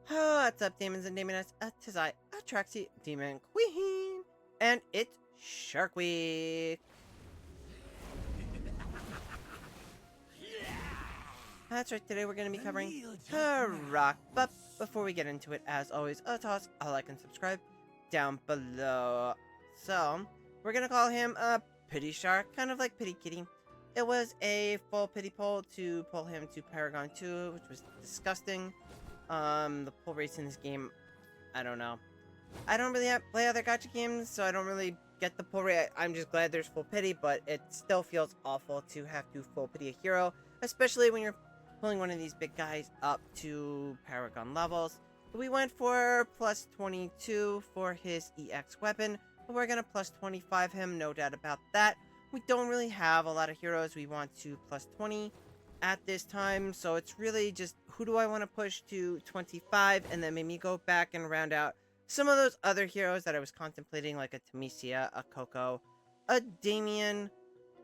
What's up, demons and demonettes? Tis I, Atraxi Demon Queen, and it's Shark Week. That's right, today we're going to be covering Harak, but before we get into it, as always, toss a like and subscribe down below. So, we're going to call him a Pity Shark, kind of like Pity Kitty. It was a full pity pull to pull him to Paragon 2, which was disgusting. The pull rates in this game, I don't know. I don't really play other gacha games, so I don't really get the pull rate. I'm just glad there's full pity, but it still feels awful to have to full pity a hero, especially when you're pulling one of these big guys up to Paragon levels. We went for plus 22 for his EX weapon, but we're gonna plus 25 him, no doubt about that. We don't really have a lot of heroes we want to plus 20 at this time, so it's really just who do I want to push to 25, and then maybe go back and round out some of those other heroes that I was contemplating, like a Tamesia, a Coco, a Damien,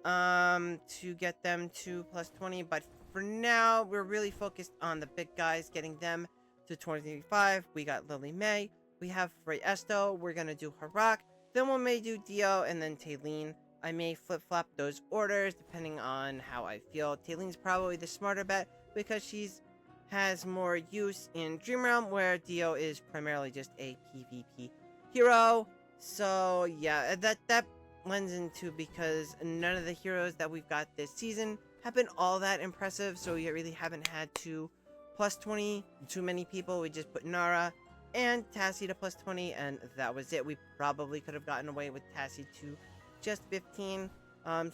to get them to plus 20, but for now, we're really focused on the big guys, getting them to 25. We got Lily May, we have Frey Esto, we're gonna do Harak, then we may do Dio, and then Taylene. I may flip-flop those orders depending on how I feel. Taylene's probably the smarter bet because she's has more use in Dream Realm, where Dio is primarily just a PvP hero. So yeah, that lends into because none of the heroes that we've got this season have been all that impressive, so we really haven't had to plus 20 too many people. We just put Nara and Tassie to plus 20, and that was it. We probably could have gotten away with Tassie to just 15,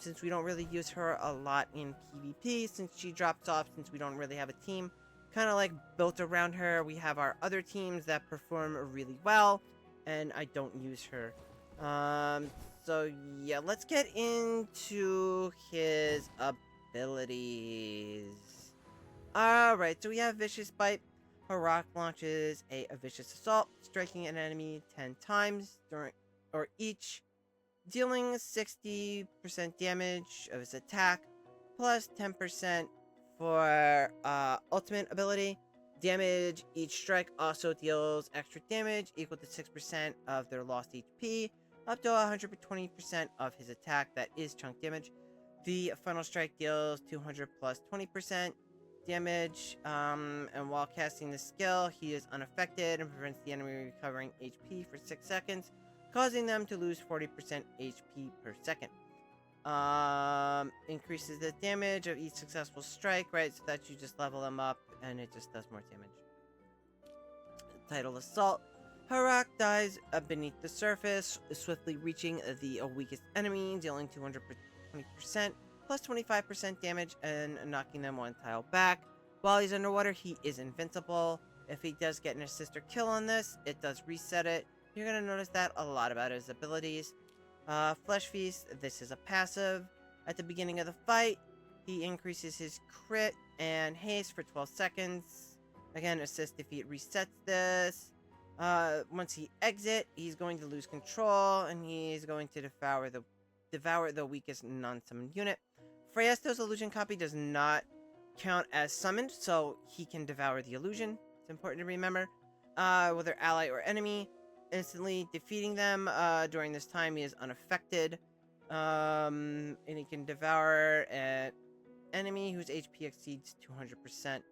since we don't really use her a lot in PvP, since she drops off, since we don't really have a team kind of like built around her. We have our other teams that perform really well, and I don't use her. So yeah, let's get into his abilities. Alright, so we have Vicious Bite. Harak launches a Vicious Assault, striking an enemy 10 times during or each, dealing 60% damage of his attack, plus 10% for ultimate ability. Damage each strike also deals extra damage equal to 6% of their lost HP, up to 120% of his attack. That is chunk damage. The final strike deals 200 plus 20% damage, and while casting the skill, he is unaffected and prevents the enemy recovering HP for 6 seconds, causing them to lose 40% HP per second. Increases the damage of each successful strike, right? So that you just level them up and it just does more damage. Title Assault. Harak dies beneath the surface, swiftly reaching the weakest enemy, dealing 220% plus 25% damage and knocking them one tile back. While he's underwater, he is invincible. If he does get an assist or kill on this, it does reset it. You're going to notice that a lot about his abilities. Flesh Feast, this is a passive. At the beginning of the fight, he increases his crit and haste for 12 seconds. Again, assist defeat resets this. Once he exits, he's going to lose control, and he's going to devour the weakest non-summoned unit. Freyasto's illusion copy does not count as summoned, so he can devour the illusion. It's important to remember. Whether ally or enemy, instantly defeating them. During this time, he is unaffected, and he can devour an enemy whose HP exceeds 200%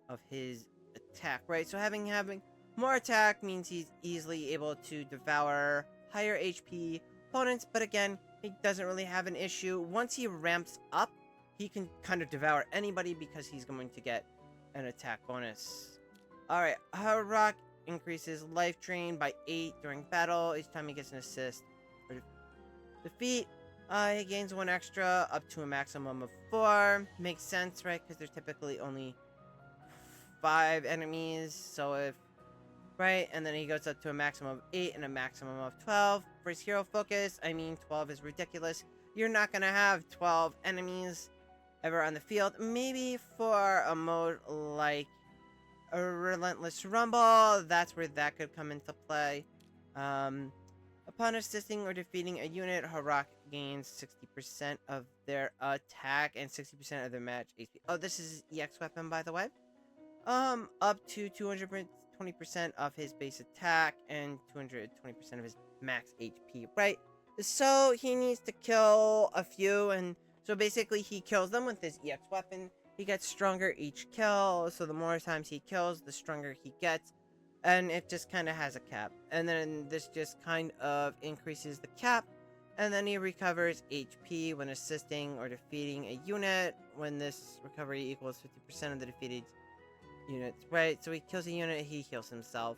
of his attack. Right, so having more attack means he's easily able to devour higher HP opponents, but again, he doesn't really have an issue. Once he ramps up, he can kind of devour anybody because he's going to get an attack bonus. Alright, Harak increases life drain by 8 during battle each time he gets an assist or defeat. He gains 1 extra up to a maximum of 4. Makes sense, right? Because there's typically only 5 enemies, so if right, and then he goes up to a maximum of 8 and a maximum of 12. For his hero focus, I mean 12 is ridiculous. You're not gonna have 12 enemies ever on the field. Maybe for a mode like a Relentless Rumble, that's where that could come into play. Upon assisting or defeating a unit, Harak gains 60% of their attack and 60% of their match HP. Oh, this is his EX weapon, by the way. Up to 220% 20% of his base attack and 220% of his max HP, right? So he needs to kill a few, and so basically he kills them with his EX weapon. He gets stronger each kill, so the more times he kills, the stronger he gets, and it just kind of has a cap. And then this just kind of increases the cap, and then he recovers HP when assisting or defeating a unit, when this recovery equals 50% of the defeated units, right? So he kills a unit, he heals himself.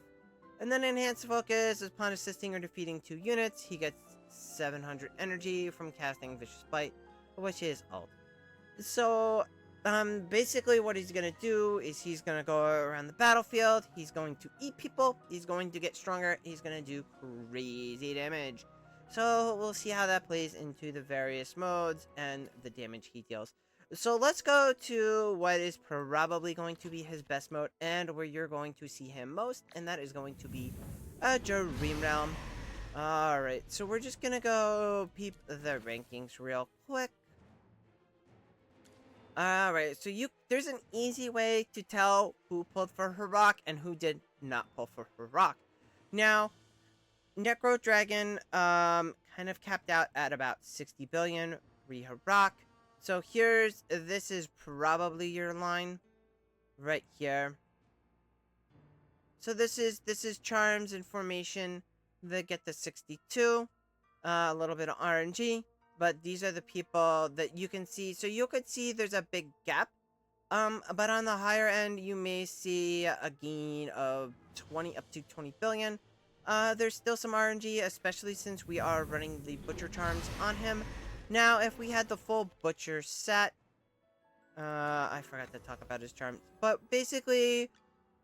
And then enhanced focus, upon assisting or defeating 2 units, he gets 700 energy from casting Vicious Bite, which is ult. So, basically what he's gonna do is he's gonna go around the battlefield, he's going to eat people, he's going to get stronger, he's gonna do crazy damage. So, we'll see how that plays into the various modes and the damage he deals. So, let's go to what is probably going to be his best mode and where you're going to see him most, and that is going to be a Dream Realm. Alright, so we're just gonna go peep the rankings real quick. Alright, so there's an easy way to tell who pulled for Harak and who did not pull for Harak. Now, Necro Dragon, kind of capped out at about 60 billion, Harak. So this is probably your line, right here. So this is Charms and Formation that get the 62, a little bit of RNG. But these are the people that you can see. So you could see there's a big gap. But on the higher end, you may see a gain of 20 up to 20 billion. There's still some RNG, especially since we are running the Butcher Charms on him. Now, if we had the full Butcher set, I forgot to talk about his charms. But basically,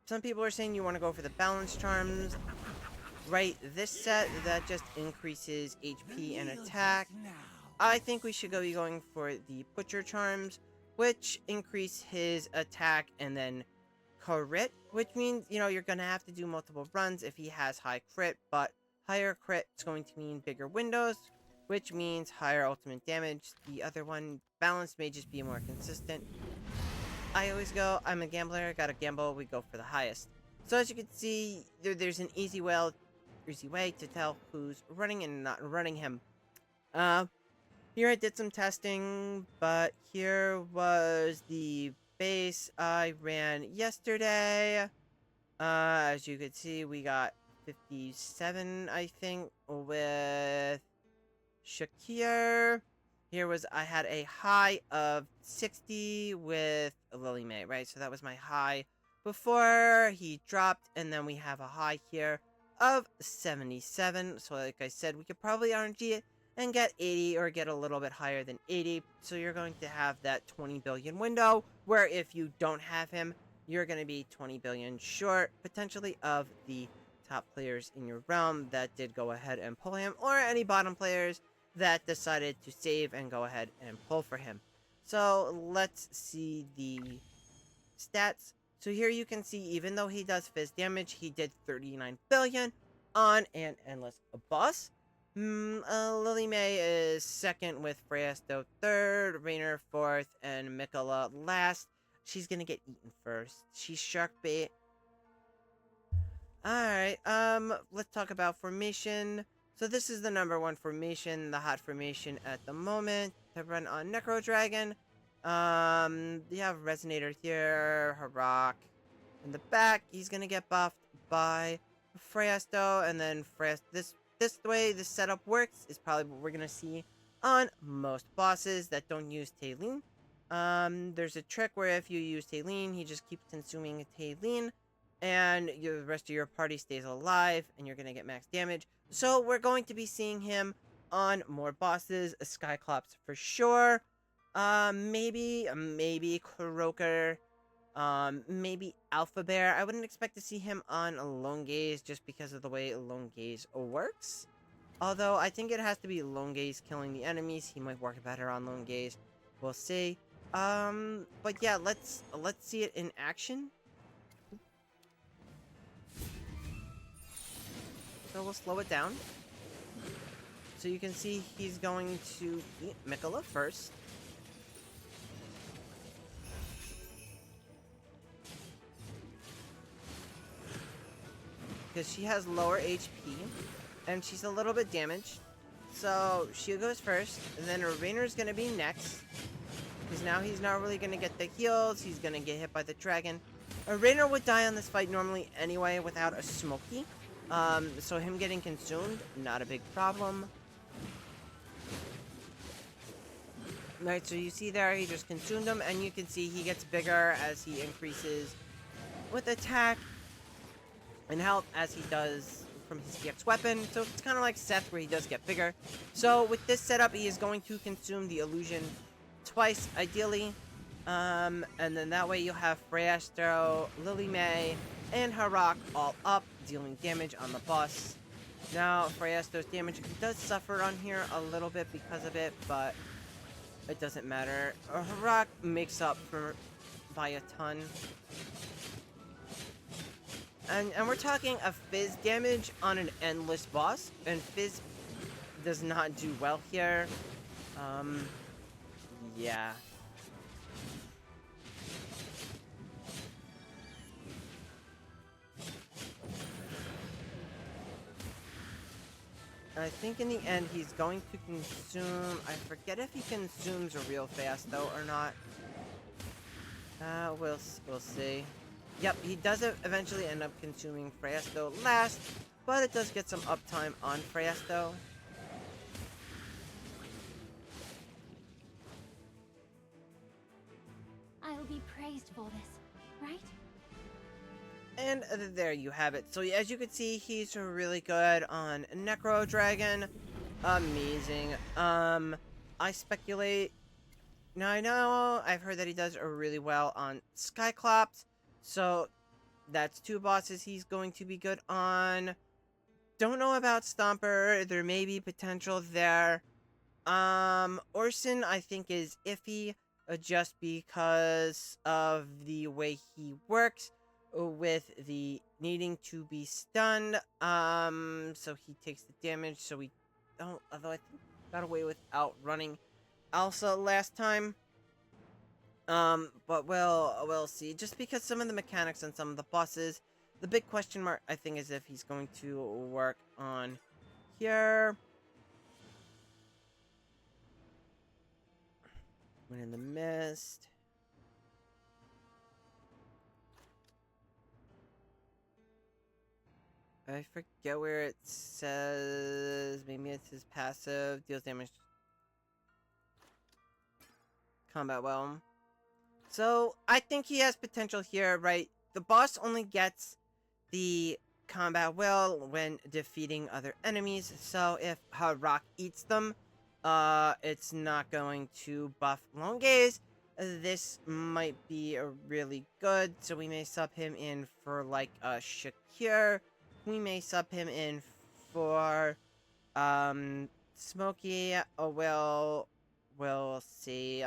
some people are saying you want to go for the Balance Charms. Right, this set, that just increases HP and attack. I think we should be going for the Butcher Charms, which increase his attack and then crit, which means, you know, you're going to have to do multiple runs if he has high crit, but higher crit is going to mean bigger windows, which means higher ultimate damage. The other one, balance, may just be more consistent. I always go, I'm a gambler, gotta gamble, we go for the highest. So as you can see, there's an easy way to tell who's running and not running him. Here I did some testing, but here was the base I ran yesterday. As you could see, we got 57, I think, with Shakir. I had a high of 60 with Lily May, right? So that was my high before he dropped, and then we have a high here of 77. So like I said, we could probably RNG it and get 80 or get a little bit higher than 80. So you're going to have that 20 billion window where if you don't have him, you're going to be 20 billion short potentially of the top players in your realm that did go ahead and pull him, or any bottom players that decided to save and go ahead and pull for him. So let's see the stats. So here you can see, even though he does fizz damage, he did 39 billion on an endless boss. Lily May is second with Freyasto third, Rainer fourth, and Mikola last. She's gonna get eaten first. She's shark bait. Alright, let's talk about formation. So this is the number 1 formation, the hot formation at the moment to run on Necro Dragon. You have Resonator here, Harak in the back. He's gonna get buffed by Freyasto, and then this way this setup works is probably what we're gonna see on most bosses that don't use Tailene. There's a trick where if you use Tailene, he just keeps consuming Tailene, and the rest of your party stays alive, and you're gonna get max damage. So we're going to be seeing him on more bosses, Skyclops for sure. Maybe Croaker, maybe Alpha Bear. I wouldn't expect to see him on Lone Gaze just because of the way Lone Gaze works. Although I think it has to be Lone Gaze killing the enemies. He might work better on Lone Gaze. We'll see. But yeah, let's see it in action. So we'll slow it down. So you can see he's going to eat Mikola first. because she has lower HP and she's a little bit damaged. So she goes first, and then Rainer's gonna be next, because now he's not really gonna get the heals. He's gonna get hit by the dragon. Rainer would die on this fight normally anyway without a Smokey. So him getting consumed, not a big problem. Right, so you see there, he just consumed him, and you can see he gets bigger as he increases with attack and health as he does from his EX weapon. So it's kind of like Seth, where he does get bigger. So with this setup, he is going to consume the illusion twice, ideally. And then that way you'll have Freyaster, Lily May, and Harak all up, dealing damage on the boss. Now, Freyaster's damage does suffer on here a little bit because of it, but it doesn't matter. Harak makes up for by a ton. And we're talking a Fizz damage on an endless boss, and Fizz does not do well here. Yeah. I think in the end he's going to consume... I forget if he consumes real fast though or not. We'll see. Yep, he does eventually end up consuming Freyasto last, but it does get some uptime on Freyasto. I will be praised for this, right? And there you have it. So as you can see, he's really good on Necro Dragon. Amazing. I speculate... Now I know I've heard that he does really well on Skyclops. So that's two bosses he's going to be good on. Don't know about Stomper. There may be potential there. Orson I think is iffy, just because of the way he works with the needing to be stunned. So he takes the damage, so we don't, although I think he got away without running Elsa last time. But we'll see. Just because some of the mechanics on some of the bosses, the big question mark I think is if he's going to work on here. When in the Mist. I forget where it says. Maybe it's his passive. Deals damage. Combat well. So, I think he has potential here, right? The boss only gets the combat will when defeating other enemies. So, if Harak eats them, it's not going to buff long gaze. This might be a really good. So, we may sub him in for like a Shakir. We may sub him in for Smokey. We'll see.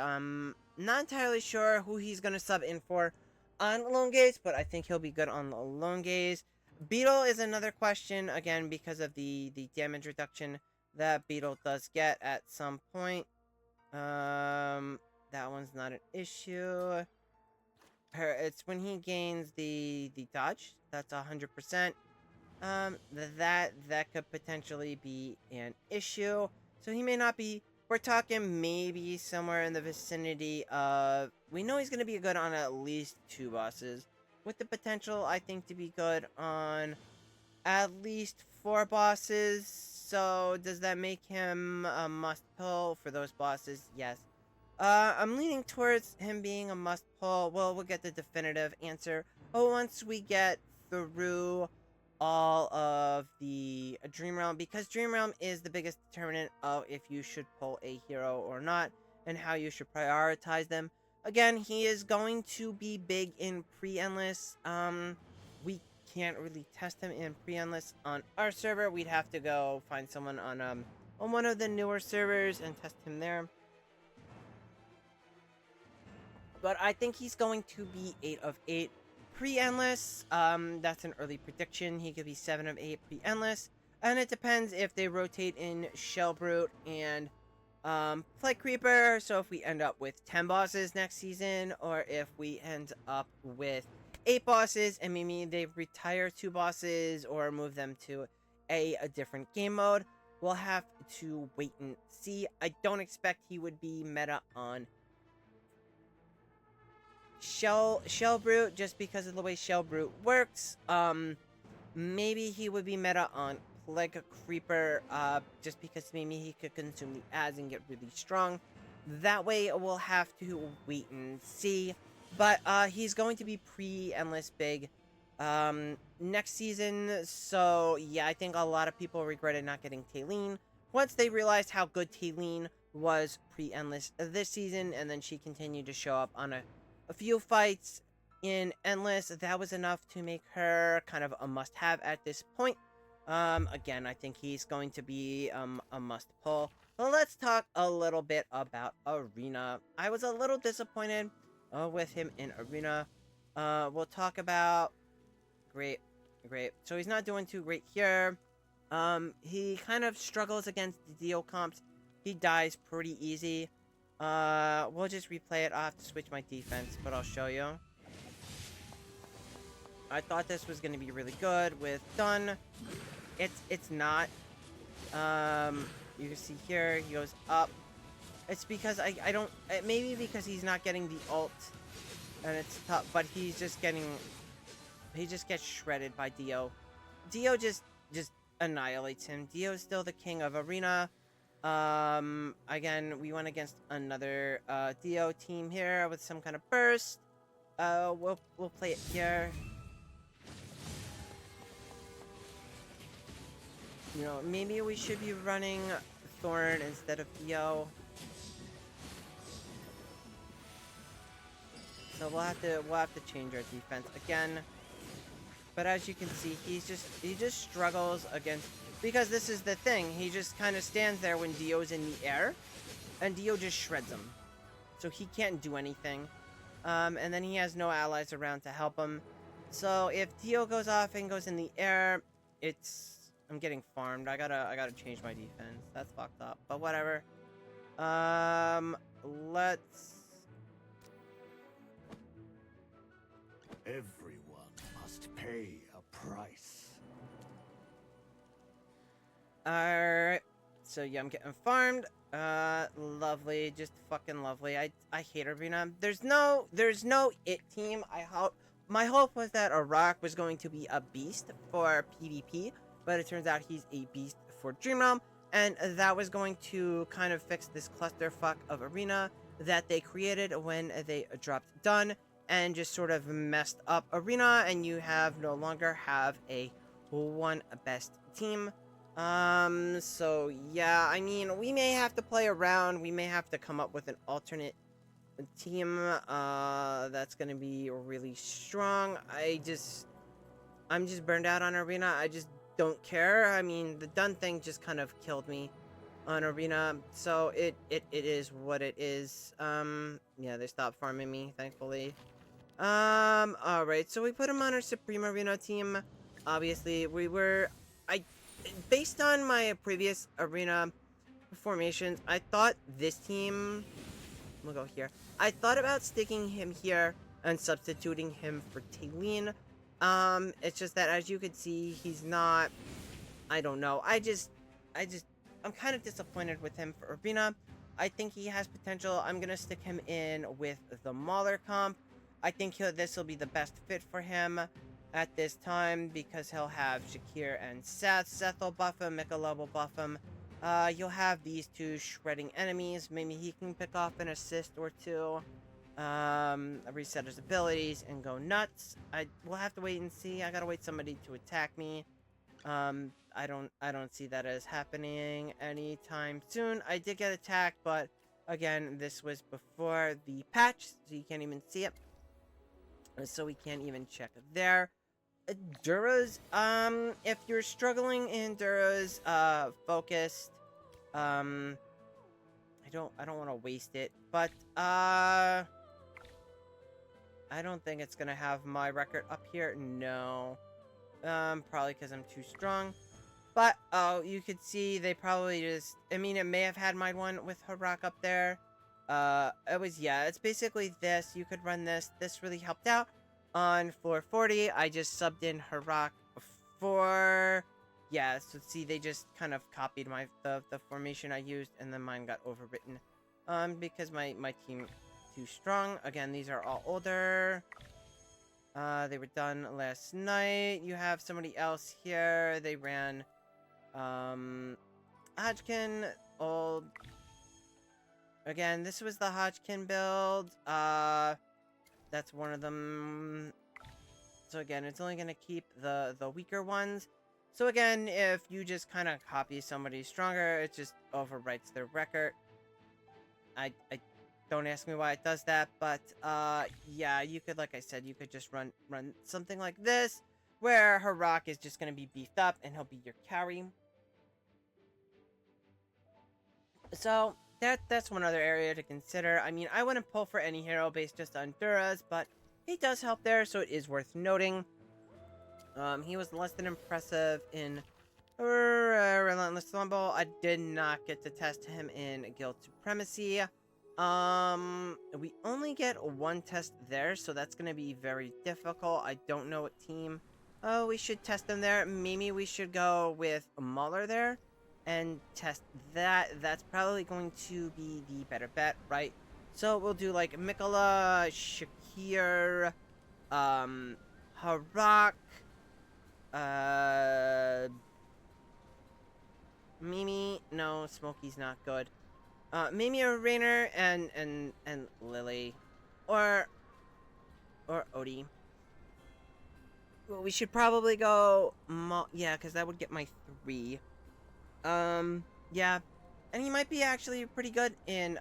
Not entirely sure who he's gonna sub in for on Lone Gaze, but I think he'll be good on Lone Gaze. Beetle is another question, again, because of the damage reduction that Beetle does get at some point. That one's not an issue. It's when he gains the dodge. That's 100%. That could potentially be an issue. So he may not be... We're talking maybe somewhere in the vicinity of... We know he's going to be good on at least 2 bosses. With the potential, I think, to be good on at least 4 bosses. So, does that make him a must-pull for those bosses? Yes. I'm leaning towards him being a must-pull. Well, we'll get the definitive answer. But once we get through all of the Dream Realm, because Dream Realm is the biggest determinant of if you should pull a hero or not, and how you should prioritize them. Again, he is going to be big in pre-endless. We can't really test him in pre-endless on our server. We'd have to go find someone on one of the newer servers and test him there. But I think he's going to be 8 of 8 pre-endless. That's an early prediction. He could be 7 of 8 pre-endless. And it depends if they rotate in Shell Brute and Plague Creeper. So if we end up with 10 bosses next season, or if we end up with 8 bosses, and maybe they retire 2 bosses or move them to a different game mode. We'll have to wait and see. I don't expect he would be meta on Shell Brute just because of the way Shell Brute works. Maybe he would be meta on Plague Creeper, just because maybe he could consume the ads and get really strong. That way, we'll have to wait and see. But he's going to be pre-endless big next season. So yeah, I think a lot of people regretted not getting Taylene once they realized how good Taylene was pre-endless this season, and then she continued to show up on a few fights in endless. That was enough to make her kind of a must-have at this point. Again, I think he's going to be a must-pull. Well, let's talk a little bit about Arena. I was a little disappointed with him in Arena. We'll talk about... Great. So he's not doing too great here. He kind of struggles against the Dio comps. He dies pretty easy. We'll just replay it. I'll have to switch my defense, but I'll show you. I thought this was going to be really good with Dun. It's not. You can see here, he goes up. It's because I don't... Maybe because he's not getting the ult, and it's tough, but he's just getting... He just gets shredded by Dio. Dio just annihilates him. Dio's still the king of Arena. Again, we went against another Dio team here with some kind of burst. We'll play it here. You know, maybe we should be running Thorn instead of Dio. So we'll have to change our defense again. But as you can see, he just struggles against, because this is the thing. He just kind of stands there when Dio's in the air, and Dio just shreds him. So he can't do anything. And then he has no allies around to help him. So if Dio goes off and goes in the air, I'm getting farmed. I gotta change my defense. That's fucked up. But whatever. Let's... Everyone must pay a price. Alright. So yeah, I'm getting farmed. Lovely. Just fucking lovely. I hate Arena. There's no it team. My hope was that Harak was going to be a beast for PvP, but it turns out he's a beast for Dream Realm, and that was going to kind of fix this clusterfuck of Arena that they created when they dropped Dun, and just sort of messed up Arena, and you no longer have a one best team. So yeah, I mean, we may have to play around. We may have to come up with an alternate team that's gonna be really strong. I'm just burned out on Arena. I just don't care. I mean, the Dun thing just kind of killed me on Arena, so it is what it is. Yeah, they stopped farming me, thankfully. Alright, so we put him on our Supreme Arena team. Obviously, based on my previous Arena formations, I thought this team... We'll go here. I thought about sticking him here and substituting him for Taylene. It's just that, as you can see, he's not... I don't know. I'm kind of disappointed with him for Arena. I think he has potential. I'm gonna stick him in with the Mauler comp. I think this will be the best fit for him at this time, because he'll have Shakir and Seth. Seth will buff him, Michelob will buff him. You'll have these two shredding enemies. Maybe he can pick off an assist or two. Reset his abilities and go nuts. We'll have to wait and see. I gotta wait somebody to attack me. I don't see that as happening anytime soon. I did get attacked, but again, this was before the patch, so you can't even see it. So we can't even check there. Dura's, if you're struggling in Dura's, focused, I don't want to waste it, but, I don't think it's gonna have my record up here. No. Probably because I'm too strong. But, oh, you could see they probably just... I mean, it may have had my one with Harak up there. It's basically this. You could run this. This really helped out. On floor 40, I just subbed in Harak for... Yeah, so see, they just kind of copied the formation I used, and then mine got overwritten. Because my team too strong. Again, these are all older. They were done last night. You have somebody else here. They ran, Hodgkin, old. Again, this was the Hodgkin build. That's one of them. So again, it's only going to keep the weaker ones. So again, if you just kind of copy somebody stronger, it just overwrites their record. I don't ask me why it does that, but yeah, you could, like I said, you could just run something like this, where Harak is just going to be beefed up and he'll be your carry. So that's one other area to consider. I mean, I wouldn't pull for any hero based just on Duras, but he does help there, so it is worth noting. He was less than impressive in Relentless Rumble. I did not get to test him in Guild Supremacy. We only get one test there, so that's gonna be very difficult. I don't know what team. Oh, we should test him there. Maybe we should go with Mauler there and test that. That's probably going to be the better bet, right? So we'll do like Mikola, Shakir, Harak, Mimi. No, Smokey's not good. Mimi or Rainer and Lily, or Odie. Well, we should probably go yeah, because that would get my 3. Yeah, and he might be actually pretty good in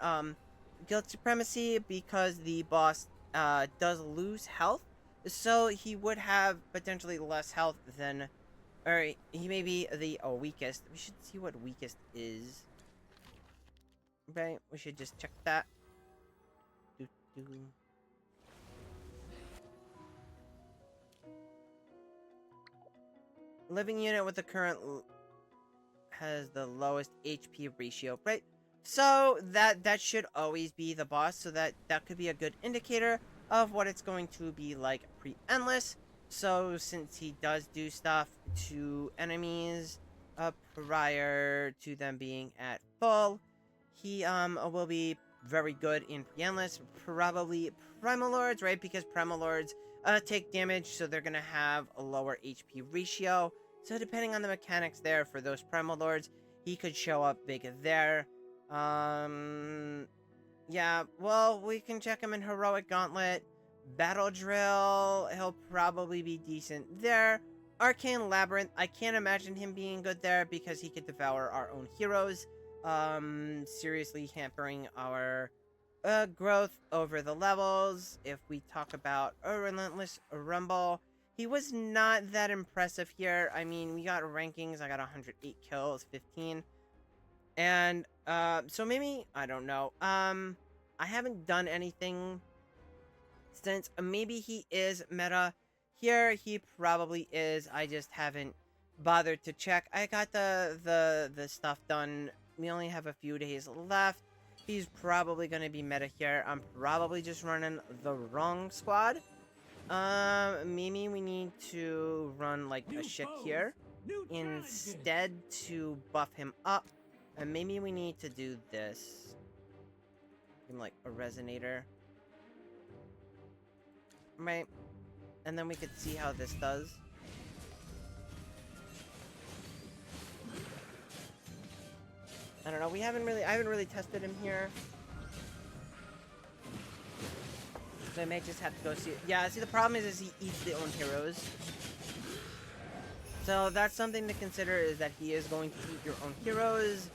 Guild Supremacy because the boss does lose health, so he would have potentially less health than, or he may be the weakest. We should see what weakest is. Right, we should just check that. Living unit with the current has the lowest HP ratio, right? So that should always be the boss, so that could be a good indicator of what it's going to be like pre-endless. So since he does do stuff to enemies prior to them being at full, he will be very good in pre-endless, probably Primal Lords, right? Because Primal Lords take damage, so they're gonna have a lower HP ratio. So depending on the mechanics there for those Primal Lords, he could show up big there. Yeah, well, we can check him in Heroic Gauntlet. Battle Drill, he'll probably be decent there. Arcane Labyrinth, I can't imagine him being good there because he could devour our own heroes. Seriously hampering our growth over the levels. If we talk about a Relentless Rumble, he was not that impressive here. I mean, we got rankings. I got 108 kills, 15. And, so maybe, I don't know. I haven't done anything since. Maybe he is meta. Here, he probably is. I just haven't bothered to check. I got the stuff done. We only have a few days left. He's probably going to be meta here. I'm probably just running the wrong squad. Maybe we need to run like a Shakir instead to buff him up. And maybe we need to do this. Like a Resonator. Right. And then we could see how this does. I don't know, I haven't really tested him here. So I may just have to go see. Yeah, see, the problem is he eats the own heroes. So that's something to consider, is that he is going to eat your own heroes.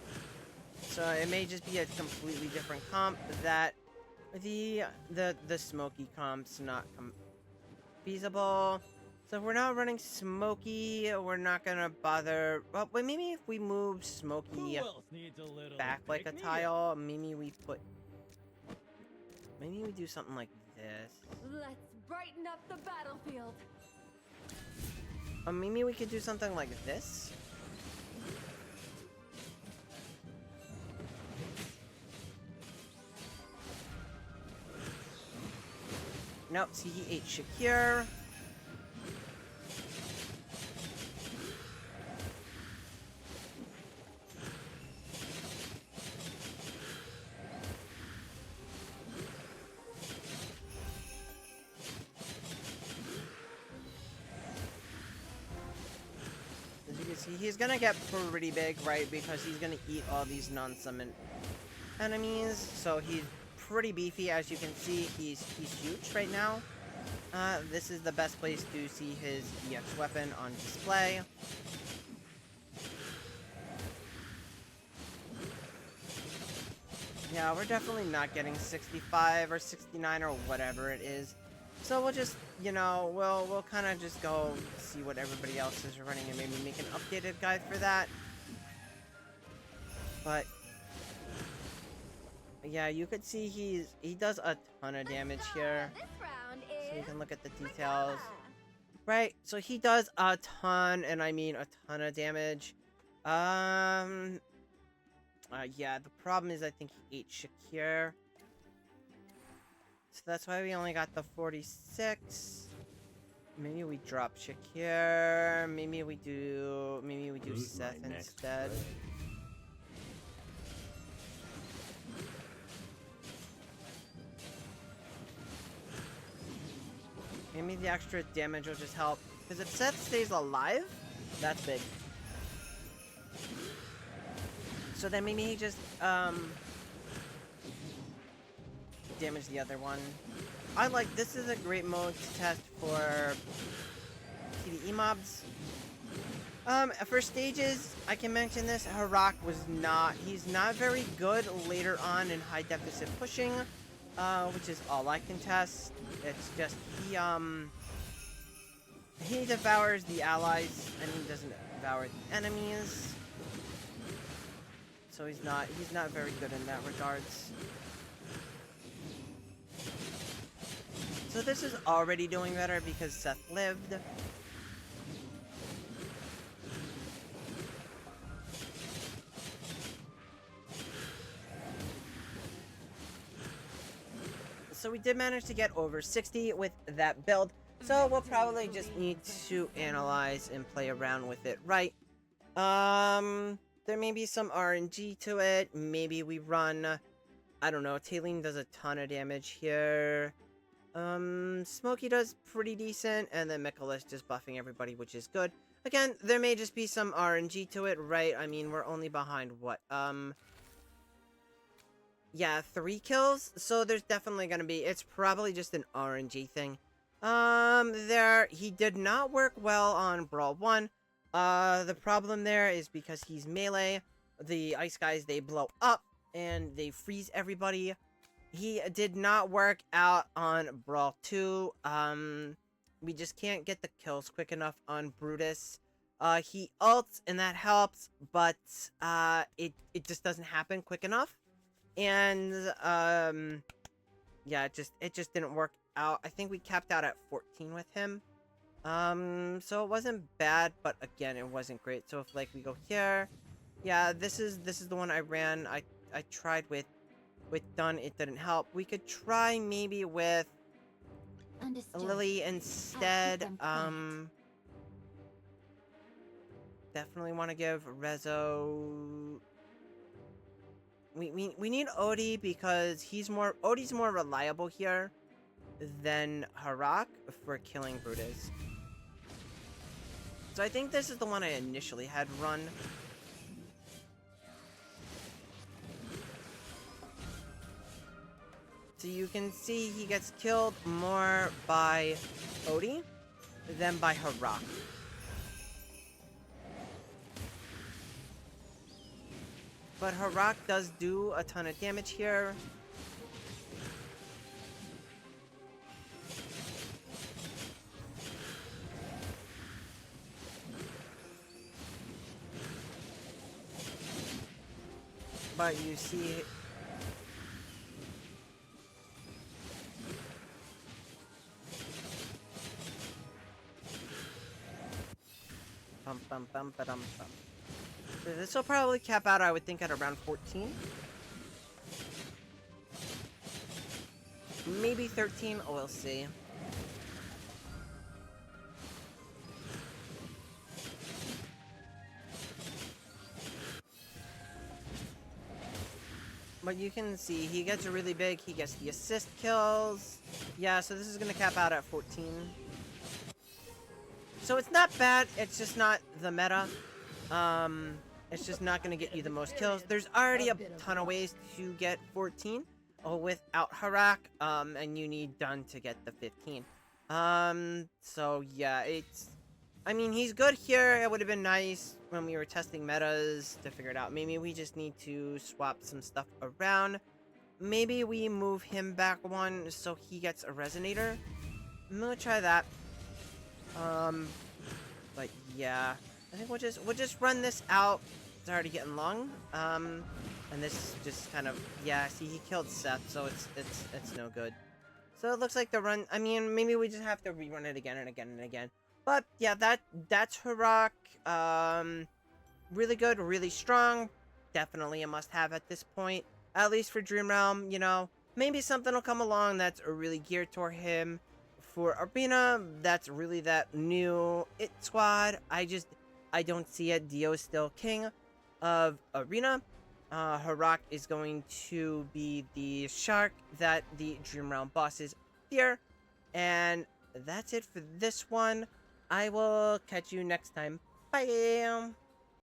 So it may just be a completely different comp, that the Smoky comp's not feasible. So if we're not running Smoky, we're not gonna bother. Well, maybe if we move Smoky back like a tile, maybe we do something like this. Let's brighten up the battlefield. Maybe we could do something like this. Nope, see, he ate Shakir. As you can see, he's gonna get pretty big, right? Because he's gonna eat all these non-summon enemies. So he's pretty beefy. As you can see, he's huge right now. This is the best place to see his EX weapon on display. Yeah, we're definitely not getting 65 or 69 or whatever it is. So we'll just, you know, we'll kind of just go see what everybody else is running and maybe make an updated guide for that. But yeah, you could see he does a ton of damage here. So you can look at the details. Right, so he does a ton, and I mean a ton of damage. Yeah, the problem is I think he ate Shakir. So that's why we only got the 46. Maybe we drop Shakir. Maybe we do Seth instead. Maybe the extra damage will just help. Because if Seth stays alive, that's big. So then maybe he just, damage the other one. This is a great mode to test for PvE mobs. For stages, I can mention this, Harak he's not very good later on in high deficit pushing, which is all I can test. It's just, he devours the allies, and he doesn't devour the enemies. So he's not very good in that regards. So this is already doing better because Seth lived. So we did manage to get over 60 with that build. So we'll probably just need to analyze and play around with it, right? There may be some RNG to it. Maybe we run, I don't know, Tailene does a ton of damage here. Smokey does pretty decent, and then Mikola's just buffing everybody, which is good. Again, there may just be some RNG to it, right? I mean, we're only behind, what, yeah, 3 kills, so there's definitely gonna be, it's probably just an RNG thing. He did not work well on Brawl 1. The problem there is because he's melee, the ice guys, they blow up, and they freeze everybody. He did not work out on Brawl 2. We just can't get the kills quick enough on Brutus. He ults, and that helps, but, it just doesn't happen quick enough. And, yeah, it just didn't work out. I think we capped out at 14 with him. So it wasn't bad, but again, it wasn't great. So if, like, we go here, yeah, this is the one I ran. I tried with Dunn, it didn't help. We could try maybe with Lily instead. Definitely want to give Rezo. We need Odie because Odie's more reliable here than Harak for killing Brutus. So I think this is the one I initially had run. So you can see he gets killed more by Odie than by Harak. But Harak does do a ton of damage here. But you see... So this will probably cap out, I would think, at around 14. Maybe 13, we'll see. but you can see he gets really big. He gets the assist kills. Yeah, so this is going to cap out at 14. So it's not bad. It's just not the meta. It's just not going to get you the most kills. There's already a ton of ways to get 14 without Harak, and you need done to get the 15. So yeah, I mean, he's good here. It would have been nice when we were testing metas to figure it out. Maybe we just need to swap some stuff around. Maybe we move him back one so he gets a resonator. I'm gonna try that. But yeah, I think we'll just run this out. It's already getting long. And this just kind of, yeah, see, he killed Seth, so it's no good. So it looks like the run, I mean, maybe we just have to rerun it again and again and again. But yeah, that's Harak. Really good, really strong. Definitely a must-have at this point. At least for Dream Realm, you know. Maybe something will come along that's really geared toward him. For Arena, that's really that new It Squad. I don't see it. Dio is still king of Arena. Harak is going to be the shark that the Dream Realm bosses fear. And that's it for this one. I will catch you next time. Bye!